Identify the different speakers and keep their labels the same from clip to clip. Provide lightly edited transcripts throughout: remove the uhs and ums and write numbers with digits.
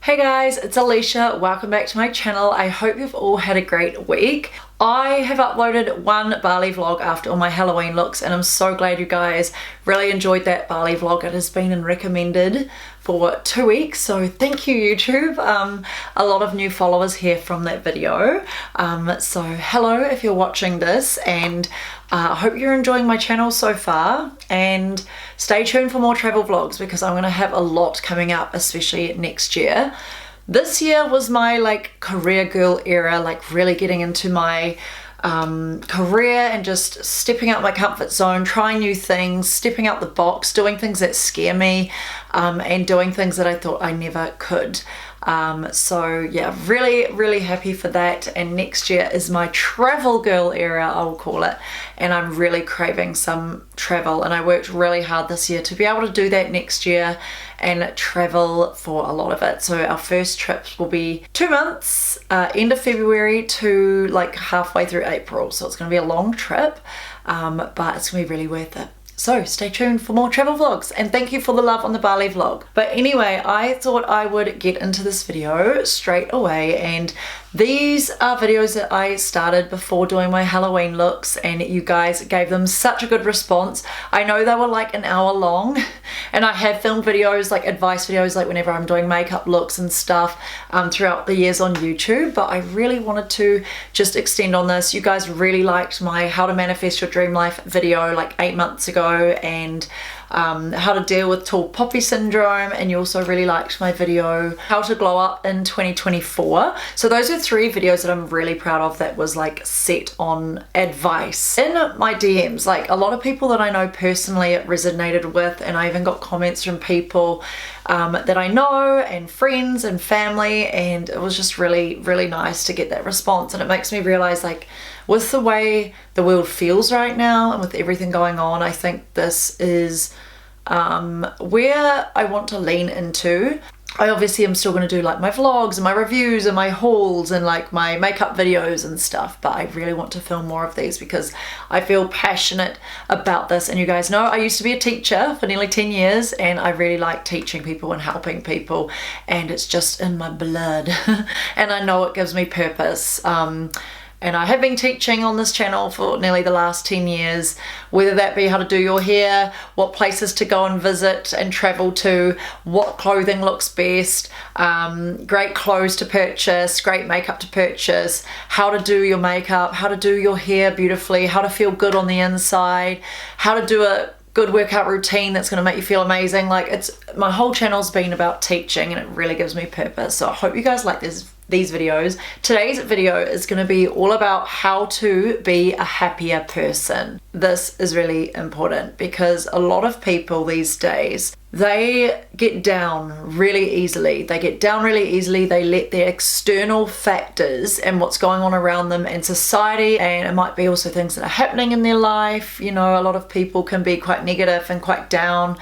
Speaker 1: Hey guys, it's Alicia. Welcome back to my channel. I hope you've all had a great week. I have uploaded one Bali vlog after all my Halloween looks and I'm so glad you guys really enjoyed that Bali vlog. It has been recommended for 2 weeks, so thank you YouTube. A lot of new followers here from that video. So hello if you're watching this, and I hope you're enjoying my channel so far, and stay tuned for more travel vlogs because I'm going to have a lot coming up, especially next year. This year was my career girl era, really getting into my career and just stepping out my comfort zone, trying new things, stepping out the box, doing things that scare me, and doing things that I thought I never could. So yeah, really happy for that, and next year is my travel girl era, I will call it, and I'm really craving some travel, and I worked really hard this year to be able to do that next year and travel for a lot of it. So our first trips will be 2 months, end of February to halfway through April, so it's going to be a long trip, but it's going to be really worth it. So stay tuned for more travel vlogs, and thank you for the love on the Bali vlog. But anyway, I thought I would get into this video straight away, and these are videos that I started before doing my Halloween looks, and you guys gave them such a good response. I know they were like an hour long, and I have filmed videos, advice videos, whenever I'm doing makeup looks and stuff throughout the years on YouTube, but I really wanted to just extend on this. You guys really liked my how to manifest your dream life video 8 months ago, and how to deal with tall poppy syndrome, and you also really liked my video how to glow up in 2024. So those are 3 videos that I'm really proud of that was set on advice. In my DMs, a lot of people that I know personally it resonated with, and I even got comments from people that I know and friends and family, and it was just really nice to get that response. And it makes me realize with the way the world feels right now and with everything going on, I think this is where I want to lean into. I obviously am still going to do my vlogs and my reviews and my hauls and my makeup videos and stuff, but I really want to film more of these because I feel passionate about this. And you guys know I used to be a teacher for nearly 10 years, and I really like teaching people and helping people, and it's just in my blood and I know it gives me purpose. And I have been teaching on this channel for nearly the last 10 years, whether that be how to do your hair, what places to go and visit and travel to, what clothing looks best, great clothes to purchase, great makeup to purchase, how to do your makeup, how to do your hair beautifully, how to feel good on the inside, how to do a good workout routine that's going to make you feel amazing. My whole channel's been about teaching, and it really gives me purpose. So I hope you guys like these videos. Today's video is going to be all about how to be a happier person. This is really important because a lot of people these days, they get down really easily. They let their external factors and what's going on around them and society, and it might be also things that are happening in their life. You know, a lot of people can be quite negative and quite down,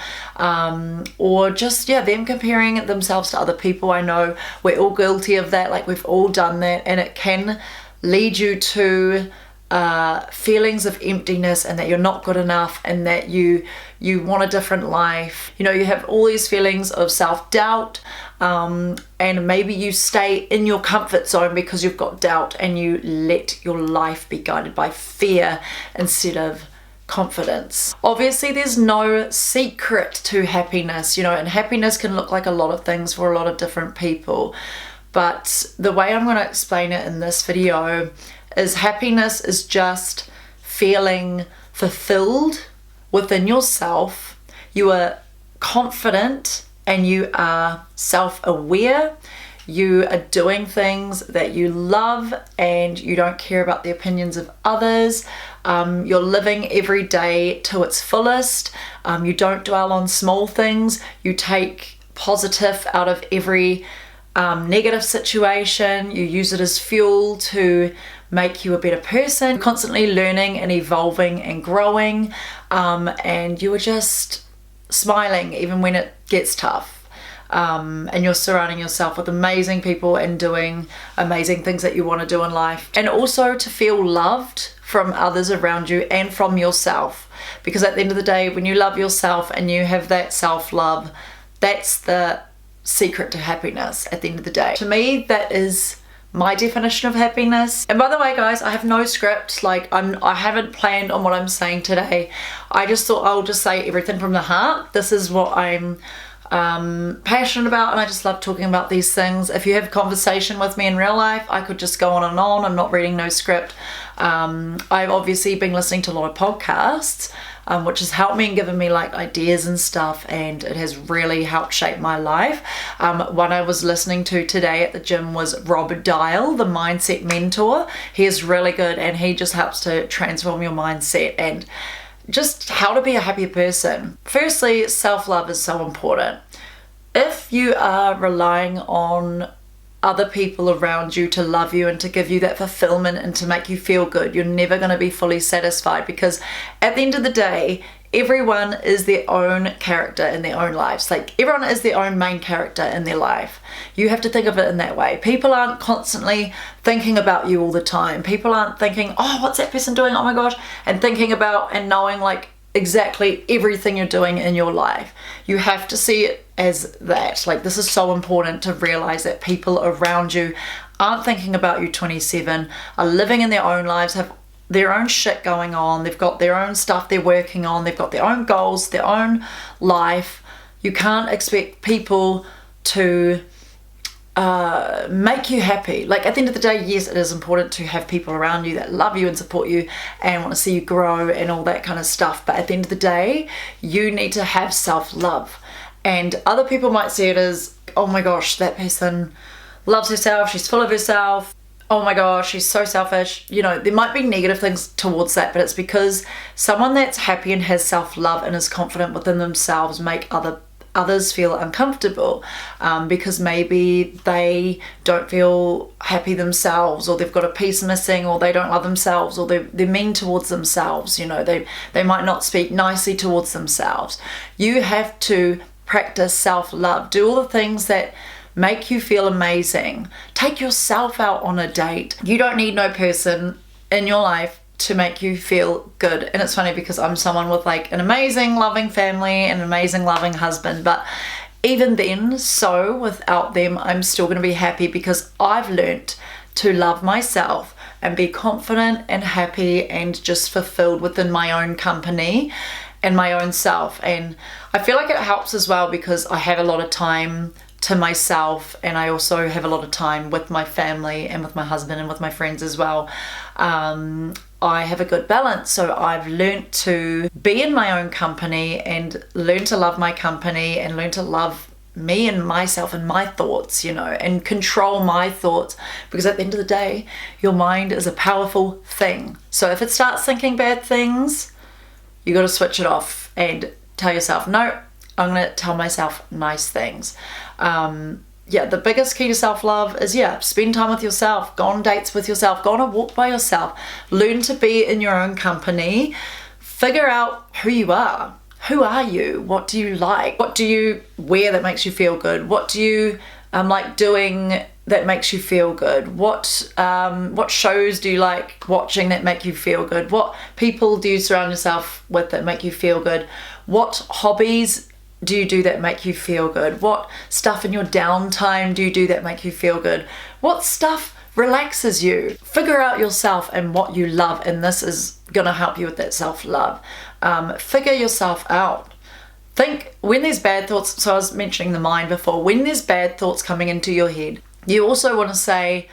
Speaker 1: or just them comparing themselves to other people. I know we're all guilty of that. We've all done that, and it can lead you to feelings of emptiness, and that you're not good enough, and that you want a different life. You know, you have all these feelings of self-doubt, and maybe you stay in your comfort zone because you've got doubt, and you let your life be guided by fear instead of confidence. Obviously there's no secret to happiness, and happiness can look like a lot of things for a lot of different people, but the way I'm going to explain it in this video is happiness is just feeling fulfilled within yourself. You are confident and you are self-aware. You are doing things that you love, and you don't care about the opinions of others. You're living every day to its fullest. You don't dwell on small things. You take positive out of every negative situation. You use it as fuel to make you a better person, constantly learning and evolving and growing, and you are just smiling even when it gets tough, and you're surrounding yourself with amazing people and doing amazing things that you want to do in life, and also to feel loved from others around you and from yourself, because at the end of the day, when you love yourself and you have that self-love, that's the secret to happiness at the end of the day. To me, that is my definition of happiness. And by the way, guys, I have no script. Like, I haven't planned on what I'm saying today. I just thought I'll just say everything from the heart. This is what I'm passionate about, and I just love talking about these things. If you have a conversation with me in real life, I could just go on and on. I'm not reading no script. I've obviously been listening to a lot of podcasts, which has helped me and given me like ideas and stuff, and it has really helped shape my life. One I was listening to today at the gym was Rob Dial, the mindset mentor. He is really good, and he just helps to transform your mindset and just how to be a happier person. Firstly, self-love is so important. If you are relying on other people around you to love you and to give you that fulfillment and to make you feel good, you're never going to be fully satisfied, because at the end of the day, everyone is their own character in their own lives. Like, everyone is their own main character in their life. You have to think of it in that way. People aren't constantly thinking about you all the time. People aren't thinking, oh, what's that person doing? Oh my gosh. And thinking about and knowing like exactly everything you're doing in your life. You have to see it as that. Like, this is so important to realize that people around you aren't thinking about you 24/7, are living in their own lives, have their own shit going on, they've got their own stuff they're working on, they've got their own goals, their own life. You can't expect people to make you happy. Like, at the end of the day, yes, it is important to have people around you that love you and support you and want to see you grow and all that kind of stuff, but at the end of the day, you need to have self-love. And other people might see it as, oh my gosh, that person loves herself, she's full of herself, oh my gosh, she's so selfish. You know, there might be negative things towards that, but it's because someone that's happy and has self-love and is confident within themselves make others feel uncomfortable, because maybe they don't feel happy themselves, or they've got a piece missing, or they don't love themselves, or they're mean towards themselves. You know, they might not speak nicely towards themselves. You have to practice self-love. Do all the things that make you feel amazing. Take yourself out on a date. You don't need no person in your life to make you feel good. And it's funny because I'm someone with like an amazing loving family and an amazing loving husband, but even then, so without them, I'm still going to be happy, because I've learnt to love myself and be confident and happy and just fulfilled within my own company and my own self. And I feel like it helps as well because I have a lot of time to myself, and I also have a lot of time with my family and with my husband and with my friends as well. I have a good balance, so I've learnt to be in my own company and learn to love my company and learn to love me and myself and my thoughts, you know, and control my thoughts, because at the end of the day, your mind is a powerful thing. So if it starts thinking bad things, you got to switch it off and tell yourself, no, I'm going to tell myself nice things. Yeah, the biggest key to self-love is, spend time with yourself, go on dates with yourself, go on a walk by yourself, learn to be in your own company, figure out who you are. Who are you? What do you like? What do you wear that makes you feel good? What do you like doing that makes you feel good? What shows do you like watching that make you feel good? What people do you surround yourself with that make you feel good? What hobbies do you do that make you feel good? What stuff in your downtime do you do that make you feel good? What stuff relaxes you? Figure out yourself and what you love, and this is gonna help you with that self-love. Figure yourself out. Think when there's bad thoughts, so I was mentioning the mind before, when there's bad thoughts coming into your head, you also want to say,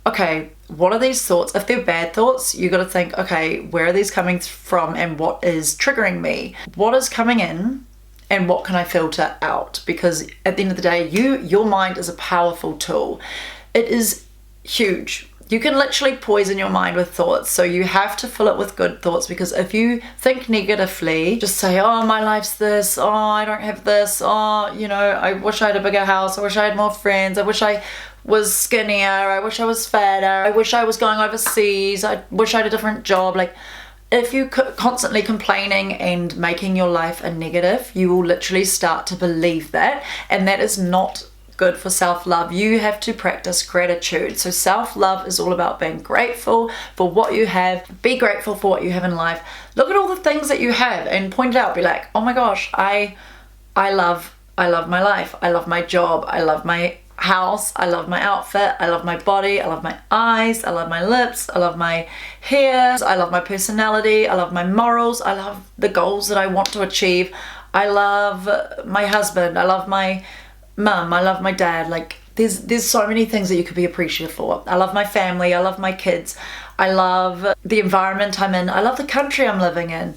Speaker 1: okay, what are these thoughts? If they're bad thoughts, you got to think, okay, where are these coming from and what is triggering me? What is coming in? And what can I filter out? Because at the end of the day, your mind is a powerful tool. It is huge. You can literally poison your mind with thoughts. So you have to fill it with good thoughts, because if you think negatively, just say, oh, my life's this, oh, I don't have this, oh, you know, I wish I had a bigger house, I wish I had more friends, I wish I was skinnier, I wish I was fatter, I wish I was going overseas, I wish I had a different job. Like, if you constantly complaining and making your life a negative, you will literally start to believe that, and that is not good for self-love. You have to practice gratitude. So self-love is all about being grateful for what you have. Be grateful for what you have in life. Look at all the things that you have and point it out. Be like, oh my gosh, I love I love my life. I love my job. I love my house. I love my outfit. I love my body. I love my eyes. I love my lips. I love my hair. I love my personality. I love my morals. I love the goals that I want to achieve. I love my husband. I love my mum. I love my dad. Like, there's so many things that you could be appreciative for. I love my family. I love my kids. I love the environment I'm in. I love the country I'm living in.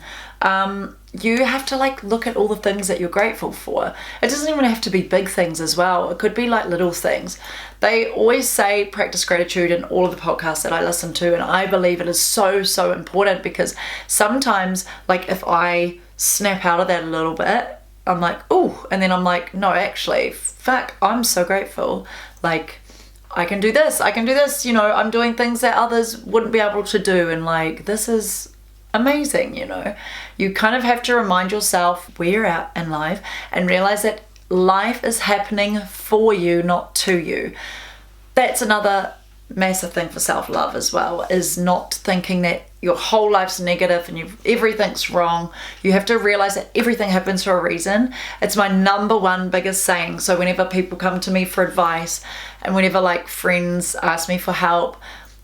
Speaker 1: You have to like look at all the things that you're grateful for. It doesn't even have to be big things as well. It could be like little things. They always say practice gratitude in all of the podcasts that I listen to, and I believe it is so important, because sometimes, like, if I snap out of that a little bit, I'm like, oh, and then I'm like, no, actually, fuck, I'm so grateful. Like, I can do this, you know, I'm doing things that others wouldn't be able to do, and like, this is amazing, you know. You kind of have to remind yourself where you're at in life and realize that life is happening for you, not to you. That's another massive thing for self-love as well, is not thinking that your whole life's negative and everything's wrong. You have to realize that everything happens for a reason. It's my number one biggest saying. So whenever people come to me for advice, and whenever like friends ask me for help,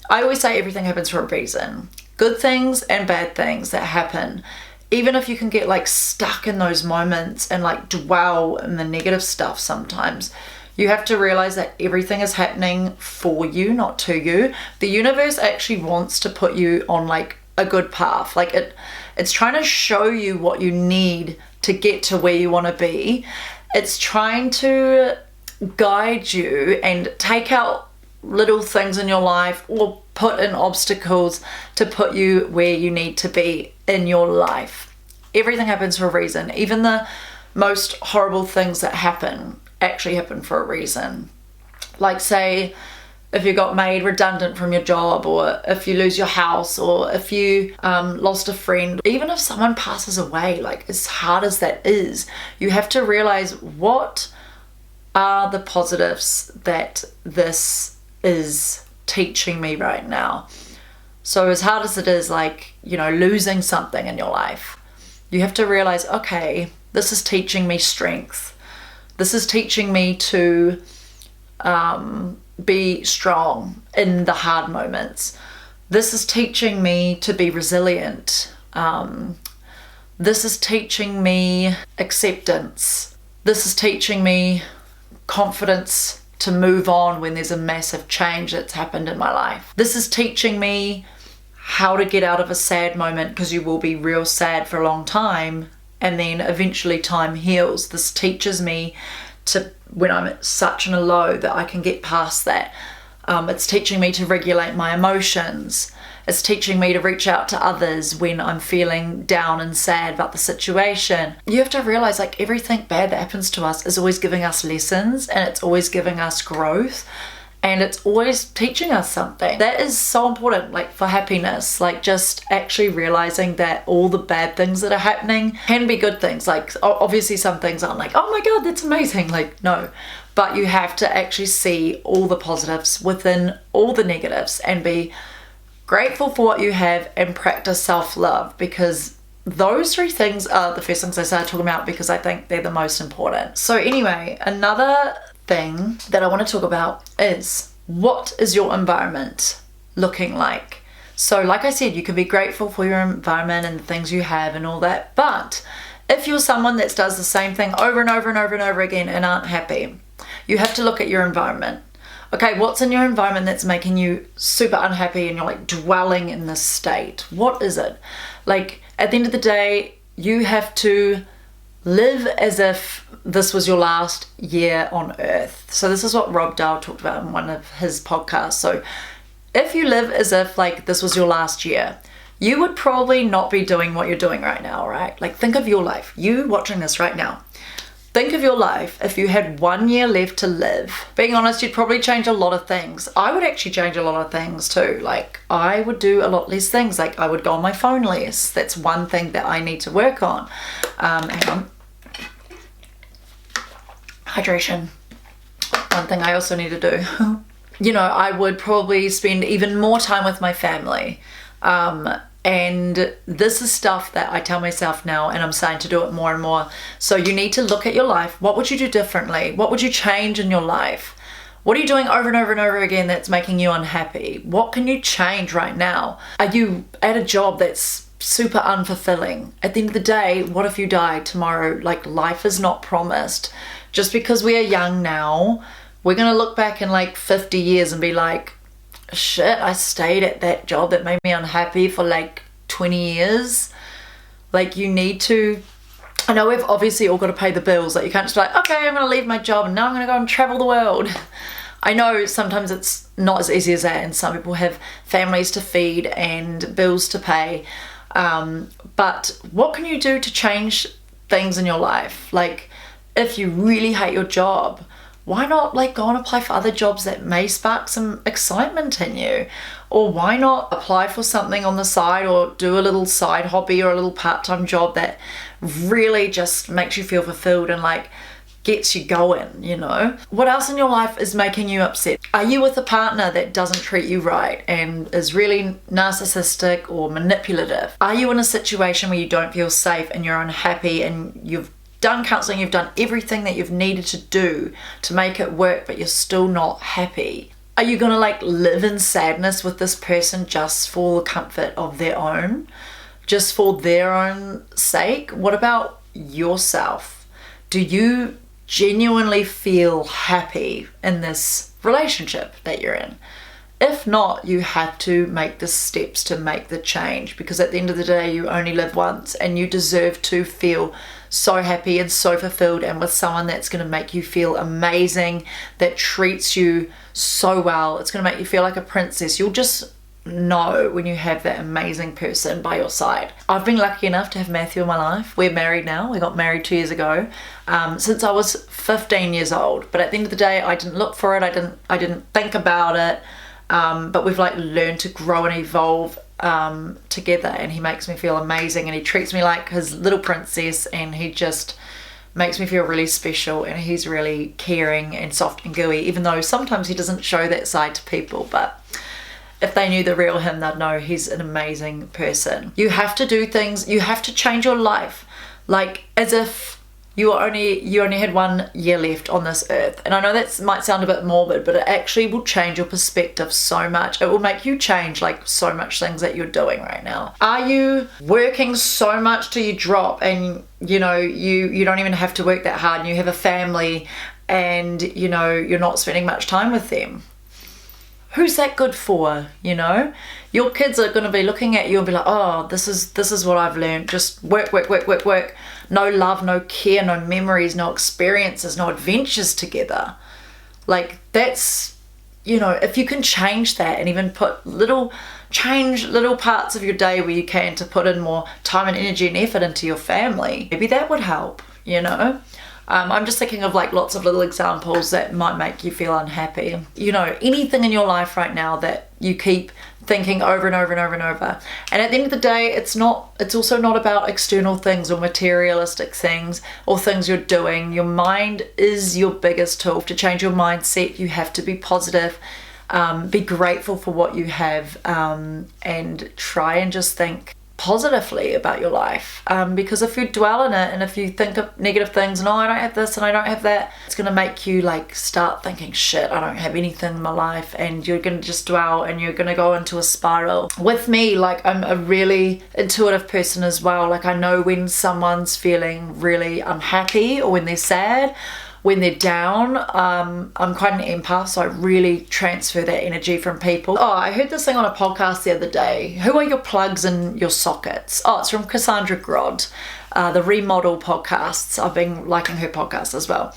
Speaker 1: I always say everything happens for a reason. Good things and bad things that happen. Even if you can get like stuck in those moments and like dwell in the negative stuff sometimes, you have to realize that everything is happening for you, not to you. The universe actually wants to put you on like a good path. Like it's trying to show you what you need to get to where you want to be. It's trying to guide you and take out little things in your life, or put in obstacles to put you where you need to be in your life. Everything happens for a reason. Even the most horrible things that happen actually happen for a reason. Like, say if you got made redundant from your job, or if you lose your house, or if you lost a friend, even if someone passes away, like as hard as that is, you have to realize what are the positives that this is teaching me right now. So as hard as it is, like, you know, losing something in your life, you have to realize, okay, this is teaching me strength. This is teaching me to be strong in the hard moments. This is teaching me to be resilient. This is teaching me acceptance. This is teaching me confidence to move on when there's a massive change that's happened in my life. This is teaching me how to get out of a sad moment, because you will be real sad for a long time, and then eventually time heals. This teaches me to, when I'm at such in a low, that I can get past that. It's teaching me to regulate my emotions. It's teaching me to reach out to others when I'm feeling down and sad about the situation. You have to realize, like, everything bad that happens to us is always giving us lessons, and it's always giving us growth, and it's always teaching us something. That is so important, like, for happiness. Like, just actually realizing that all the bad things that are happening can be good things. Like, obviously some things aren't like, oh my god, that's amazing. Like, no. But you have to actually see all the positives within all the negatives, and be grateful for what you have, and practice self-love, because those three things are the first things I started talking about, because I think they're the most important. So anyway, another thing that I want to talk about is, what is your environment looking like? So like I said, you can be grateful for your environment and the things you have and all that, but if you're someone that does the same thing over and over and over and over again and aren't happy, you have to look at your environment. Okay, what's in your environment that's making you super unhappy and you're like dwelling in this state? What is it? Like, at the end of the day, you have to live as if this was your last year on earth. So this is what Rob Dahl talked about in one of his podcasts. So if you live as if like this was your last year, you would probably not be doing what you're doing right now, right? Like, think of your life. You watching this right now. Think of your life if you had 1 year left to live. Being honest, you'd probably change a lot of things. I would actually change a lot of things too. Like, I would do a lot less things. Like, I would go on my phone less. That's one thing that I need to work on. Hang on. Hydration. One thing I also need to do. You know, I would probably spend even more time with my family. And this is stuff that I tell myself now, and I'm starting to do it more and more. So you need to look at your life. What would you do differently? What would you change in your life? What are you doing over and over and over again that's making you unhappy? What can you change right now? Are you at a job that's super unfulfilling? At the end of the day, what if you die tomorrow? Like, life is not promised. Just because we are young now, we're gonna look back in like 50 years and be like, shit, I stayed at that job that made me unhappy for like 20 years. Like, you need to, I know we've obviously all got to pay the bills. Like, you can't just be like, okay, I'm gonna leave my job and now I'm gonna go and travel the world. I know sometimes it's not as easy as that, and some people have families to feed and bills to pay. But what can you do to change things in your life? Like, if you really hate your job, why not like go and apply for other jobs that may spark some excitement in you? Or why not apply for something on the side, or do a little side hobby or a little part-time job that really just makes you feel fulfilled and like gets you going, you know? What else in your life is making you upset? Are you with a partner that doesn't treat you right and is really narcissistic or manipulative? Are you in a situation where you don't feel safe and you're unhappy and you've done counseling, you've done everything that you've needed to do to make it work, but you're still not happy? Are you gonna like live in sadness with this person just for the comfort of their own, just for their own sake? What about yourself? Do you genuinely feel happy in this relationship that you're in? If not, you have to make the steps to make the change, because at the end of the day, you only live once and you deserve to feel so happy and so fulfilled, and with someone that's going to make you feel amazing, that treats you so well. It's going to make you feel like a princess. You'll just know when you have that amazing person by your side. I've been lucky enough to have Matthew in my life. We're married now. We got married 2 years ago, since I was 15 years old. But at the end of the day, I didn't look for it. I didn't think about it. But we've like learned to grow and evolve together, and he makes me feel amazing, and he treats me like his little princess, and he just makes me feel really special, and he's really caring and soft and gooey, even though sometimes he doesn't show that side to people. But if they knew the real him, they'd know he's an amazing person. You have to do things, you have to change your life, like as if you only had 1 year left on this earth. And I know that might sound a bit morbid, but it actually will change your perspective so much. It will make you change like so much things that you're doing right now. Are you working so much till you drop, and you know you don't even have to work that hard, and you have a family, and you know you're not spending much time with them? Who's that good for? You know, your kids are going to be looking at you and be like, oh, this is what I've learned. Just work, work, work, work, work. No love, no care, no memories, no experiences, no adventures together. Like, that's, you know, if you can change that and even change little parts of your day where you can, to put in more time and energy and effort into your family, maybe that would help, you know? I'm just thinking of like lots of little examples that might make you feel unhappy. You know, anything in your life right now that you keep thinking over and over and over and over. And at the end of the day, it's also not about external things or materialistic things or things you're doing. Your mind is your biggest tool. To change your mindset, you have to be positive, be grateful for what you have, and try and just think positively about your life, because if you dwell in it and if you think of negative things, and oh, I don't have this and I don't have that, it's going to make you like start thinking, shit, I don't have anything in my life, and you're going to just dwell and you're going to go into a spiral. With me, like, I'm a really intuitive person as well. Like, I know when someone's feeling really unhappy or when they're sad, when they're down. I'm quite an empath, so I really transfer that energy from people. Oh, I heard this thing on a podcast the other day. Who are your plugs and your sockets? Oh, it's from Cassandra Grod, the Remodel podcasts. I've been liking her podcast as well.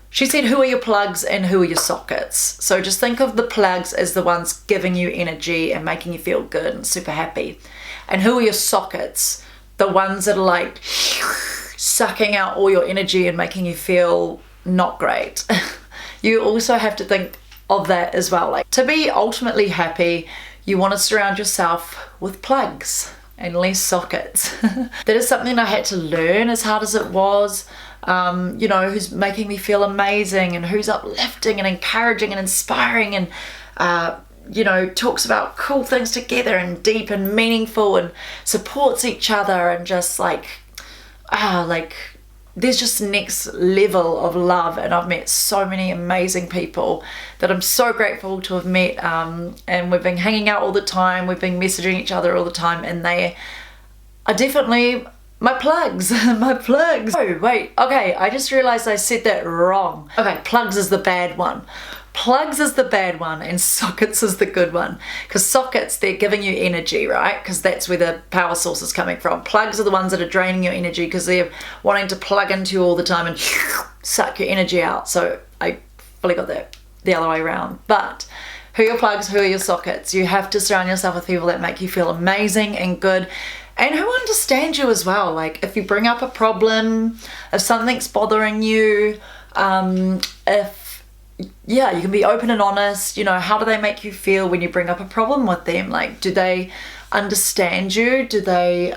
Speaker 1: She said, who are your plugs and who are your sockets? So just think of the plugs as the ones giving you energy and making you feel good and super happy. And who are your sockets? The ones that are like sucking out all your energy and making you feel not great. You also have to think of that as well. Like, to be ultimately happy, you want to surround yourself with plugs and less sockets. That is something I had to learn, as hard as it was. You know, who's making me feel amazing and who's uplifting and encouraging and inspiring and you know, talks about cool things together and deep and meaningful and supports each other and just like, like there's just next level of love. And I've met so many amazing people that I'm so grateful to have met, and we've been hanging out all the time, we've been messaging each other all the time, and they are definitely my plugs. My plugs. Oh wait, okay, I just realized I said that wrong. Okay, plugs is the bad one. Plugs is the bad one and sockets is the good one. Because sockets, they're giving you energy, right? Because that's where the power source is coming from. Plugs are the ones that are draining your energy because they're wanting to plug into you all the time and suck your energy out. So I fully got that the other way around. But who are your plugs? Who are your sockets? You have to surround yourself with people that make you feel amazing and good, and who understand you as well. Like if you bring up a problem, if something's bothering you, yeah, you can be open and honest. You know, how do they make you feel when you bring up a problem with them? Like, do they understand you? Do they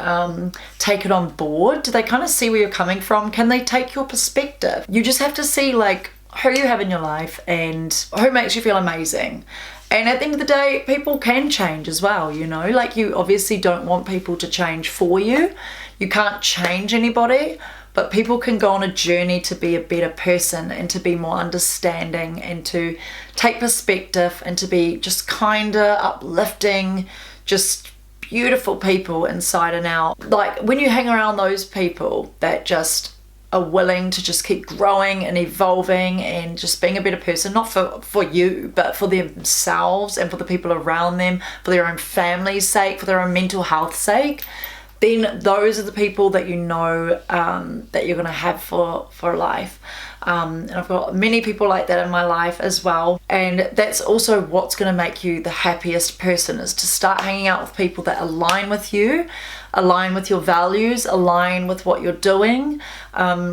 Speaker 1: take it on board? Do they kind of see where you're coming from? Can they take your perspective? You just have to see like who you have in your life and who makes you feel amazing. And at the end of the day, people can change as well, you know, like you obviously don't want people to change for you. You can't change anybody, but people can go on a journey to be a better person and to be more understanding and to take perspective and to be just kinder, uplifting, just beautiful people inside and out. Like when you hang around those people that just are willing to just keep growing and evolving and just being a better person, not for you, but for themselves and for the people around them, for their own family's sake, for their own mental health sake, then those are the people that you know that you're going to have for life. And I've got many people like that in my life as well. And that's also what's going to make you the happiest person, is to start hanging out with people that align with you, align with your values, align with what you're doing,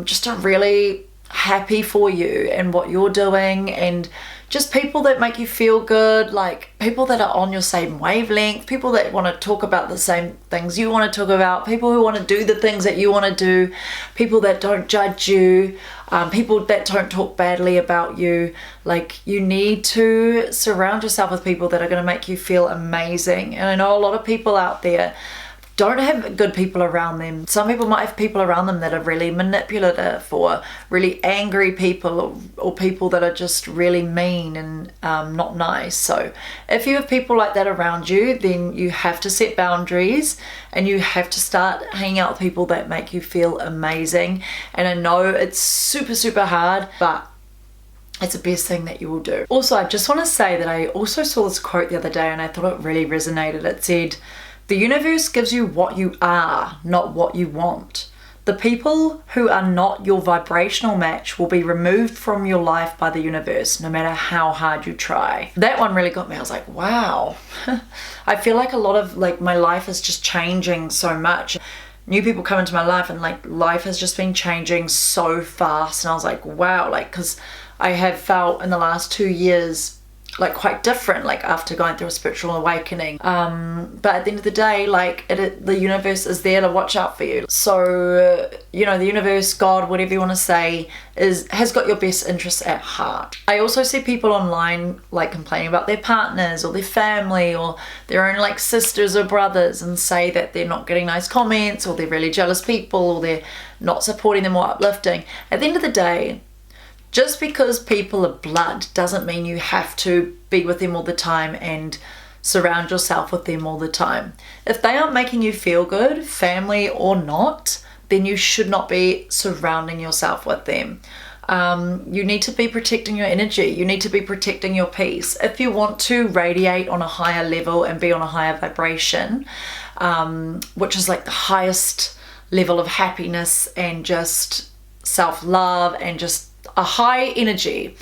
Speaker 1: just are really happy for you and what you're doing, and just people that make you feel good, like people that are on your same wavelength, people that want to talk about the same things you want to talk about, people who want to do the things that you want to do, people that don't judge you, people that don't talk badly about you. Like you need to surround yourself with people that are going to make you feel amazing. And I know a lot of people out there don't have good people around them. Some people might have people around them that are really manipulative or really angry people, or people that are just really mean and not nice. So if you have people like that around you, then you have to set boundaries and you have to start hanging out with people that make you feel amazing. And I know it's super, super hard, but it's the best thing that you will do. Also, I just want to say that I also saw this quote the other day and I thought it really resonated. It said, "The universe gives you what you are, not what you want. The people who are not your vibrational match will be removed from your life by the universe, no matter how hard you try." That one really got me. I was like, wow. I feel like a lot of like my life is just changing so much. New people come into my life and like life has just been changing so fast. And I was like, wow, like, because I have felt in the last 2 years like quite different, like after going through a spiritual awakening, but at the end of the day, like the universe is there to watch out for you. So you know, the universe, God, whatever you want to say, has got your best interests at heart. I also see people online like complaining about their partners or their family or their own like sisters or brothers, and say that they're not getting nice comments, or they're really jealous people, or they're not supporting them or uplifting. At the end of the day, just because people are blood doesn't mean you have to be with them all the time and surround yourself with them all the time. If they aren't making you feel good, family or not, then you should not be surrounding yourself with them. You need to be protecting your energy. You need to be protecting your peace. If you want to radiate on a higher level and be on a higher vibration, which is like the highest level of happiness and just self-love and just a high energy.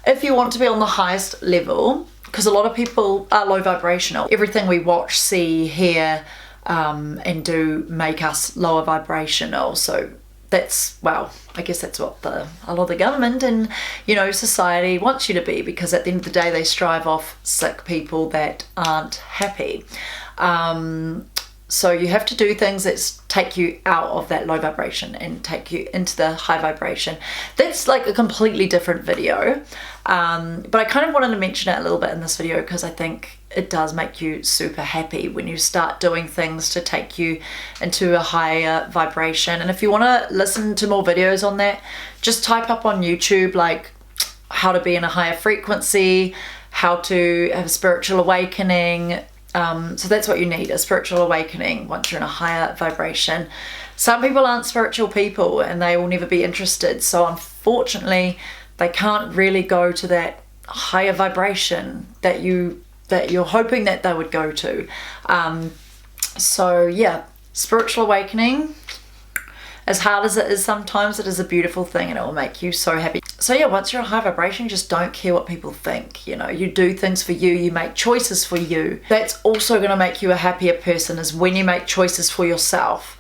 Speaker 1: If you want to be on the highest level, because a lot of people are low vibrational, everything we watch, see, hear, and do make us lower vibrational. So that's, well, I guess that's what a lot of the government and, you know, society wants you to be, because at the end of the day they strive off sick people that aren't happy. So you have to do things that take you out of that low vibration and take you into the high vibration. That's like a completely different video. But I kind of wanted to mention it a little bit in this video because I think it does make you super happy when you start doing things to take you into a higher vibration. And if you want to listen to more videos on that, just type up on YouTube like how to be in a higher frequency, how to have a spiritual awakening. So that's what you need, a spiritual awakening once you're in a higher vibration. Some people aren't spiritual people and they will never be interested. So unfortunately, they can't really go to that higher vibration that you're hoping that they would go to. So yeah, spiritual awakening, as hard as it is sometimes, it is a beautiful thing and it will make you so happy. So yeah, once you're in high vibration, you just don't care what people think. You know, you do things for you, you make choices for you. That's also going to make you a happier person, is when you make choices for yourself.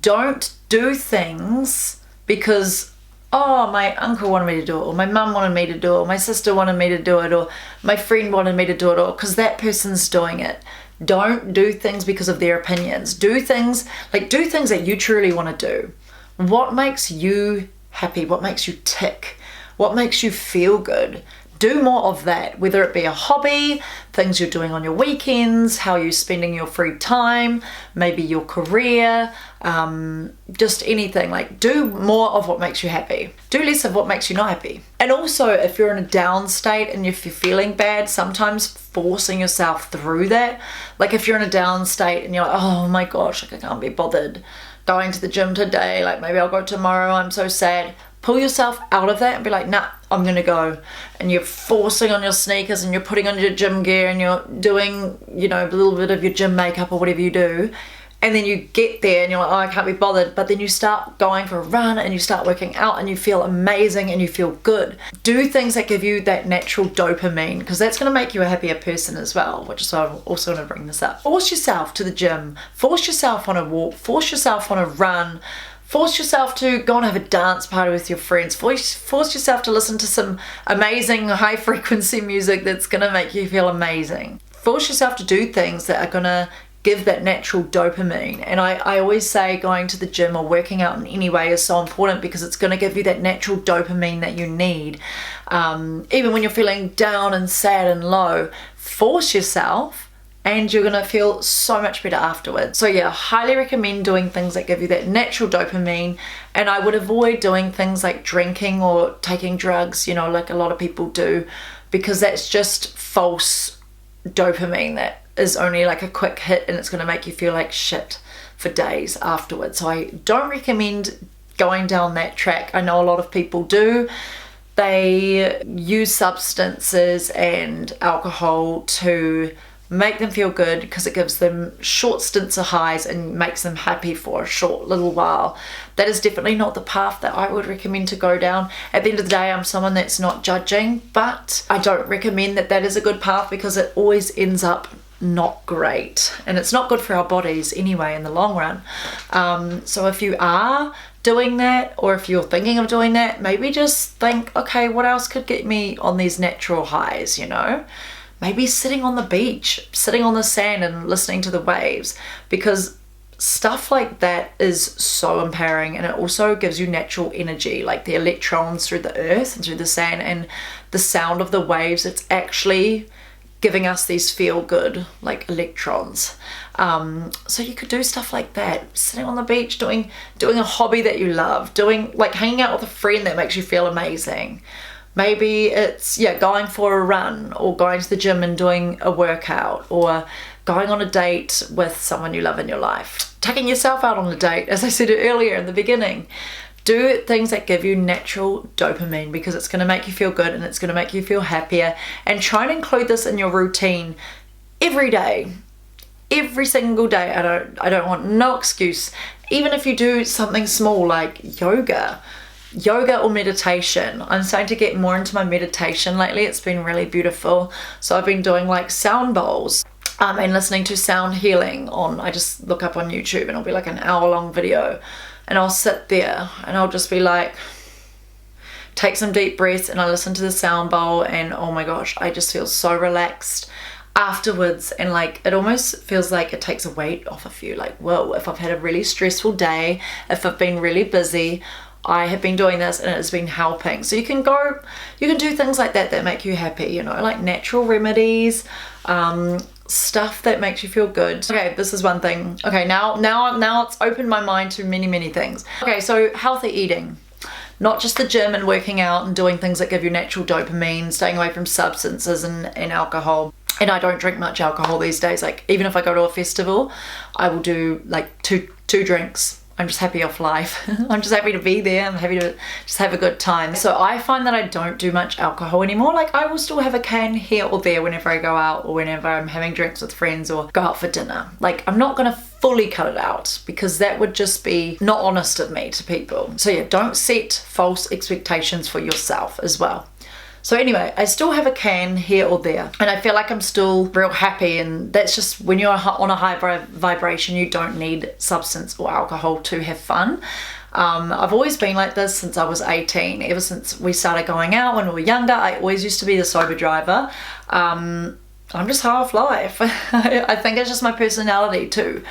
Speaker 1: Don't do things because, oh, my uncle wanted me to do it, or my mum wanted me to do it, or my sister wanted me to do it, or my friend wanted me to do it, or because that person's doing it. Don't do things because of their opinions. Do things that you truly want to do. What makes you happy? What makes you tick? What makes you feel good? Do more of that, whether it be a hobby, things you're doing on your weekends, how you're spending your free time, maybe your career, just anything. Like, do more of what makes you happy. Do less of what makes you not happy. And also, if you're in a down state and if you're feeling bad, sometimes forcing yourself through that. Like if you're in a down state and you're like, oh my gosh, like I can't be bothered going to the gym today, like maybe I'll go tomorrow, I'm so sad. Pull yourself out of that and be like, nah, I'm gonna go. And you're forcing on your sneakers and you're putting on your gym gear and you're doing, you know, a little bit of your gym makeup or whatever you do. And then you get there and you're like, oh, I can't be bothered. But then you start going for a run and you start working out and you feel amazing and you feel good. Do things that give you that natural dopamine, because that's going to make you a happier person as well, which is why I'm also going to bring this up. Force yourself to the gym. Force yourself on a walk. Force yourself on a run. Force yourself to go and have a dance party with your friends. Force yourself to listen to some amazing high frequency music that's going to make you feel amazing. Force yourself to do things that are going to give that natural dopamine. And I always say going to the gym or working out in any way is so important because it's going to give you that natural dopamine that you need. Even when you're feeling down and sad and low, force yourself and you're going to feel so much better afterwards. So yeah, highly recommend doing things that give you that natural dopamine. And I would avoid doing things like drinking or taking drugs, you know, like a lot of people do, because that's just false dopamine that is only like a quick hit and it's going to make you feel like shit for days afterwards. So I don't recommend going down that track. I know a lot of people do. They use substances and alcohol to make them feel good because it gives them short stints of highs and makes them happy for a short little while. That is definitely not the path that I would recommend to go down. At the end of the day, I'm someone that's not judging, but I don't recommend that that is a good path because it always ends up not great, and it's not good for our bodies anyway in the long run. So if you are doing that, or if you're thinking of doing that, maybe just think, okay, what else could get me on these natural highs, you know? Maybe sitting on the beach, sitting on the sand and listening to the waves, because stuff like that is so empowering, and it also gives you natural energy, like the electrons through the earth and through the sand and the sound of the waves. It's actually giving us these feel good like electrons. So you could do stuff like that, sitting on the beach, doing a hobby that you love, doing like hanging out with a friend that makes you feel amazing. Maybe it's going for a run, or going to the gym and doing a workout, or going on a date with someone you love in your life, taking yourself out on a date, as I said earlier in the beginning. Do things that give you natural dopamine, because it's going to make you feel good and it's going to make you feel happier. And try and include this in your routine every day, every single day. I don't want no excuse. Even if you do something small like yoga or meditation. I'm starting to get more into my meditation lately. It's been really beautiful. So I've been doing like sound bowls and listening to sound healing I just look up on YouTube and it'll be like an hour-long video. And I'll sit there and I'll just be like, take some deep breaths, and I listen to the sound bowl, and oh my gosh, I just feel so relaxed. afterwards, and like it almost feels like it takes a weight off of you. Like, whoa, if I've had a really stressful day, if I've been really busy, I have been doing this and it's been helping. So you can do things like that that make you happy, you know, like natural remedies, stuff that makes you feel good. Okay, this is one thing. Okay, now it's opened my mind to many things. Okay, so healthy eating. Not just the gym and working out and doing things that give you natural dopamine, staying away from substances and alcohol. And I don't drink much alcohol these days. Like, even if I go to a festival, I will do like two drinks. I'm just happy off life. I'm just happy to be there. I'm happy to just have a good time. So I find that I don't do much alcohol anymore. Like, I will still have a can here or there whenever I go out, or whenever I'm having drinks with friends or go out for dinner. Like, I'm not gonna fully cut it out, because that would just be not honest of me to people. So yeah, don't set false expectations for yourself as well. So anyway, I still have a can here or there, and I feel like I'm still real happy, and that's just when you're on a high vibration, you don't need substance or alcohol to have fun. I've always been like this since I was 18. Ever since we started going out when we were younger, I always used to be the sober driver. I'm just half life. I think it's just my personality too.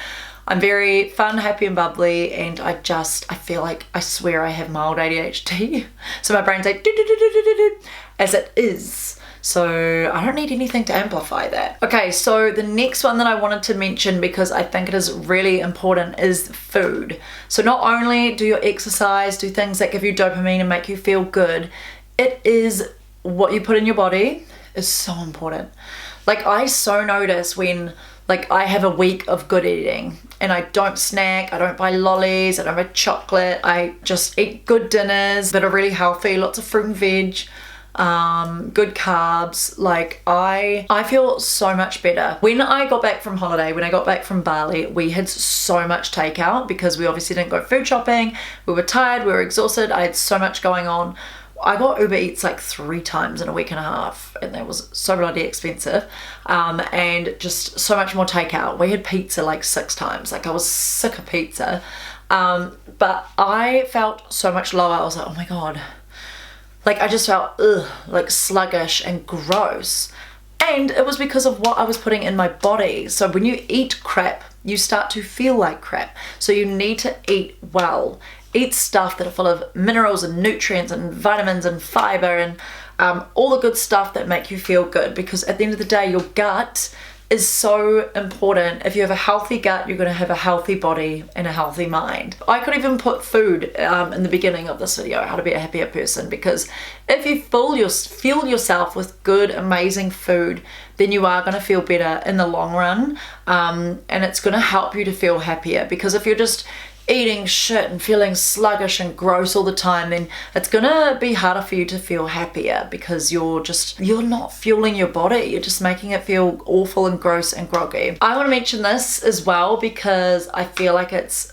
Speaker 1: I'm very fun, happy and bubbly, and I feel like, I swear I have mild ADHD. So my brain's like, as it is. So I don't need anything to amplify that. Okay, so the next one that I wanted to mention, because I think it is really important, is food. So not only do you exercise, do things that give you dopamine and make you feel good, it is what you put in your body is so important. Like, I so notice when, like, I have a week of good eating and I don't snack, I don't buy lollies, I don't buy chocolate, I just eat good dinners that are really healthy, lots of fruit and veg, good carbs. Like, I feel so much better. When I got back from holiday, when I got back from Bali, we had so much takeout because we obviously didn't go food shopping. We were tired, we were exhausted, I had so much going on. I got Uber Eats like 3 times in a week and a half, and that was so bloody expensive, and just so much more takeout. We had pizza like 6 times. Like, I was sick of pizza, but I felt so much lower. I was like, oh my god, like, I just felt like sluggish and gross, and it was because of what I was putting in my body. So when you eat crap, you start to feel like crap. So you need to eat well. Eat stuff that are full of minerals and nutrients and vitamins and fiber and all the good stuff that make you feel good, because at the end of the day, your gut is so important. If you have a healthy gut, you're going to have a healthy body and a healthy mind. I could even put food in the beginning of this video, how to be a happier person, because if you fuel yourself with good, amazing food, then you are going to feel better in the long run, and it's going to help you to feel happier. Because if you're just eating shit and feeling sluggish and gross all the time, then it's gonna be harder for you to feel happier, because you're not fueling your body, you're just making it feel awful and gross and groggy. I want to mention this as well because I feel like it's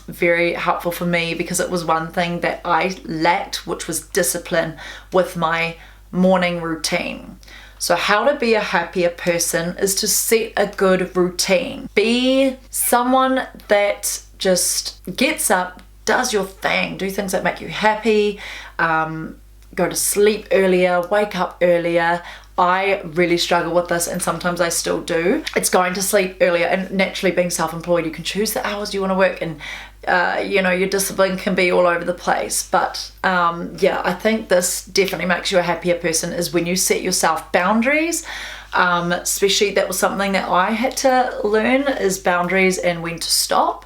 Speaker 1: very helpful for me, because it was one thing that I lacked, which was discipline with my morning routine. So how to be a happier person is to set a good routine. Be someone that just gets up, does your thing, do things that make you happy, go to sleep earlier, wake up earlier. I really struggle with this, and sometimes I still do. It's going to sleep earlier, and naturally, being self-employed, you can choose the hours you want to work, and you know, your discipline can be all over the place. But yeah, I think this definitely makes you a happier person, is when you set yourself boundaries. Especially, that was something that I had to learn, is boundaries and when to stop.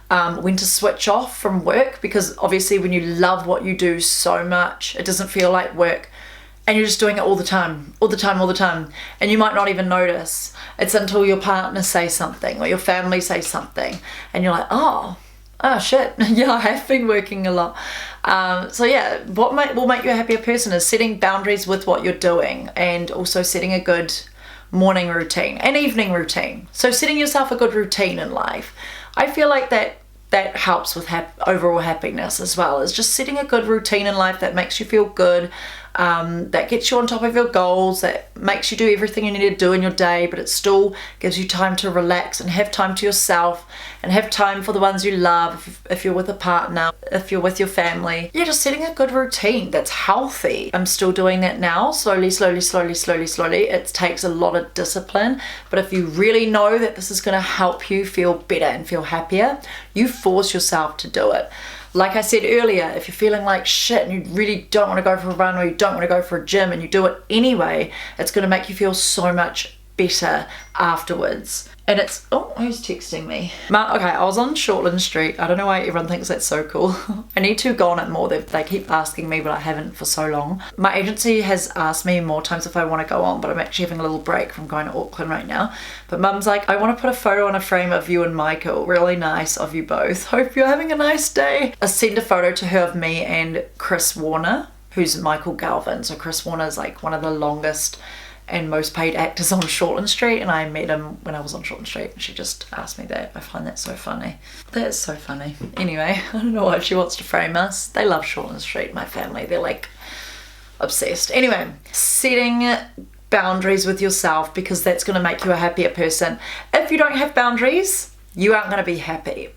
Speaker 1: When to switch off from work, because obviously when you love what you do so much, it doesn't feel like work, and you're just doing it all the time, and you might not even notice. It's until your partner says something or your family says something and you're like, oh shit, yeah, I have been working a lot. So yeah, what will make you a happier person is setting boundaries with what you're doing, and also setting a good morning routine and evening routine. So setting yourself a good routine in life. I feel like that helps with overall happiness as well, is just setting a good routine in life that makes you feel good, that gets you on top of your goals, that makes you do everything you need to do in your day, but it still gives you time to relax and have time to yourself and have time for the ones you love, if you're with a partner, if you're with your family. Yeah, just setting a good routine that's healthy. I'm still doing that now, slowly. It takes a lot of discipline, but if you really know that this is going to help you feel better and feel happier, you force yourself to do it. Like I said earlier, if you're feeling like shit and you really don't want to go for a run or you don't want to go for a gym and you do it anyway, it's going to make you feel so much better afterwards. And it's, oh, who's texting me? Okay, I was on Shortland Street. I don't know why everyone thinks that's so cool. I need to go on it more. They keep asking me, but I haven't for so long. My agency has asked me more times if I want to go on, but I'm actually having a little break from going to Auckland right now. But Mum's like, I want to put a photo on a frame of you and Michael. Really nice of you both. Hope you're having a nice day. I sent a photo to her of me and Chris Warner, who's Michael Galvin. So Chris Warner is like one of the longest and most paid actors on Shortland Street, and I met him when I was on Shortland Street. She just asked me that. I find that so funny. That is so funny. Anyway, I don't know why she wants to frame us. They love Shortland Street, my family. They're like obsessed. Anyway, setting boundaries with yourself, because that's going to make you a happier person. If you don't have boundaries, you aren't going to be happy.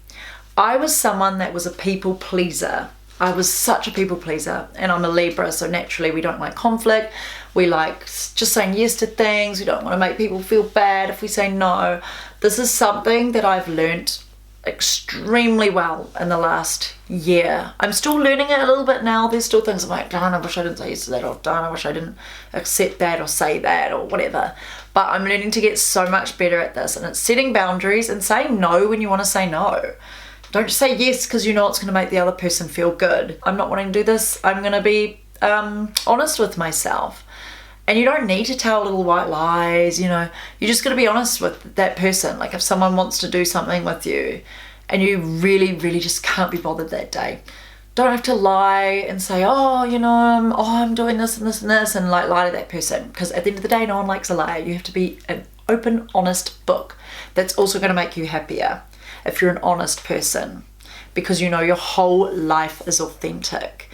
Speaker 1: I was someone that was a people pleaser. I was such a people pleaser, and I'm a Libra, so naturally we don't like conflict. We like just saying yes to things. We don't want to make people feel bad if we say no. This is something that I've learnt extremely well in the last year. I'm still learning it a little bit now. There's still things I'm like, darn, I wish I didn't say yes to that, or darn, I wish I didn't accept that or say that or whatever. But I'm learning to get so much better at this, and it's setting boundaries and saying no when you want to say no. Don't just say yes because you know it's going to make the other person feel good. I'm not wanting to do this. I'm going to be honest with myself. And you don't need to tell little white lies, you know. You're just going to be honest with that person. Like if someone wants to do something with you and you really just can't be bothered that day, don't have to lie and say, oh, you know, I'm doing this and this and this, and like lie to that person. Because at the end of the day, no one likes a liar. You have to be an open, honest book. That's also going to make you happier if you're an honest person, because you know your whole life is authentic.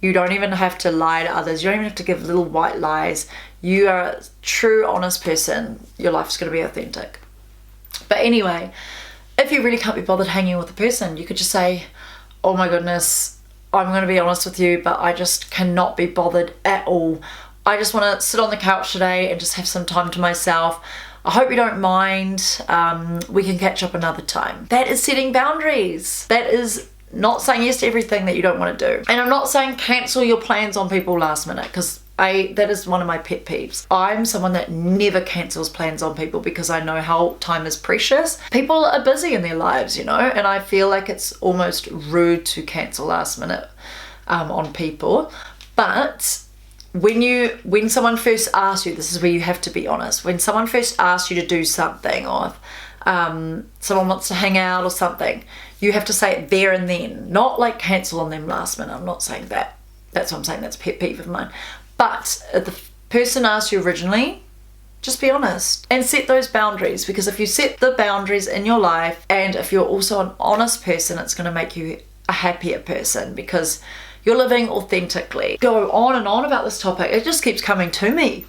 Speaker 1: You don't even have to lie to others. You don't even have to give little white lies. You are a true, honest person. Your life's going to be authentic. But anyway, if you really can't be bothered hanging with a person, you could just say, oh my goodness, I'm going to be honest with you, but I just cannot be bothered at all. I just want to sit on the couch today and just have some time to myself. I hope you don't mind. We can catch up another time. That is setting boundaries. That is not saying yes to everything that you don't want to do. And I'm not saying cancel your plans on people last minute, because that is one of my pet peeves. I'm someone that never cancels plans on people because I know how time is precious. People are busy in their lives, you know, and I feel like it's almost rude to cancel last minute on people. But when someone first asks you, this is where you have to be honest. When someone first asks you to do something, or someone wants to hang out or something, you have to say it there and then, not like cancel on them last minute. I'm not saying that. That's what I'm saying. That's a pet peeve of mine. But if the person asked you originally, just be honest and set those boundaries, because if you set the boundaries in your life, and if you're also an honest person, it's going to make you a happier person because you're living authentically. Go on and on about this topic. It just keeps coming to me.